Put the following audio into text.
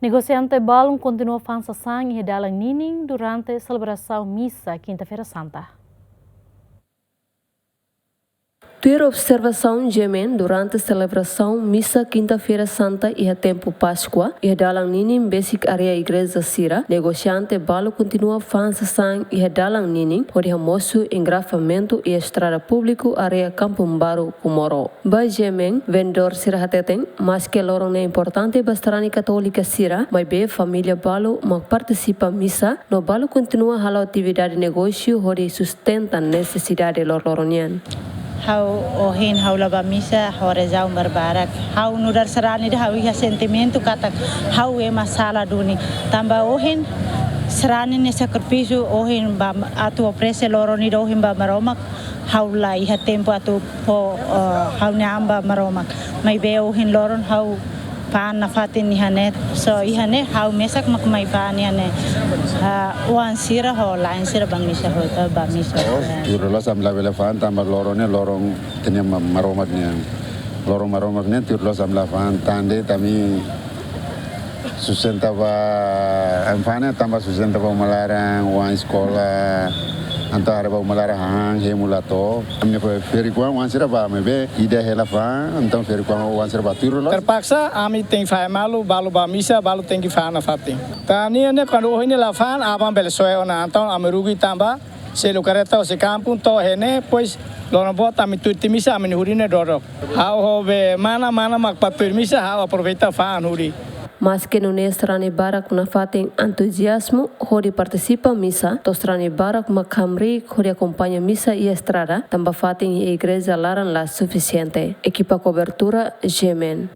Negociante balão continua fansação e redalang nining durante a celebração missa quinta-feira santa. Ter observação gemen durante a celebração missa quinta-feira santa e a tempo Páscoa e dalam nining basic area igreja Sira, negociante balo continua fansação e dalang nining por moço engrafamento e estrada público area Campo Baru Kumoro. Ba gemen vendor Sira hateten, mas que lorong é importante bastrani católica Sira, mas be família balo mag participa missa, no balo continua halo atividade negócio hori sustenta necessidade loronian. Hau ohin hau laba misa hau rezau berbarak hau nudar serani dah hau iha sentimento kata hau e masalah duni tambah ohin serani ne sacrifício ohin ba atu oprese loroni ohin ba maromak hau la iha tempo atu po hau ne amba maromak mai be ohin loron hau pan nafatin ihane so ihane hau mesak mak mai pan ihane wan sira ho lain sira bang misa ho ta bang misa tirulah samla bela fan tambah lorong tenya maromaknya lorong maromaknya tirulah samla fan tande tami sustentava anfane tambah sustentava malarang wan sekolah antara bau malara hang hemulato kami ferikuan wan sira ba mebe ida hela fa então ferikuan wan sira ba tirulah terpaksa ami tem fa malu balu ba misa balu tem que fa na fati tani ne quando hoine la fan abang bel soe ona então amerugi tamba se lucareta se kampung to hene pois lona bota ami tuiti misa ami hurine dorok hau hobe mana mak patur misa hau aproveita fa huri. Mas que não é strane barak na fatem entusiasmo, hori participa missa, to strane barak makamri, hori acompanha missa e estrada, tamba fatem e igreja laran lá suficiente. Equipa cobertura, gemen.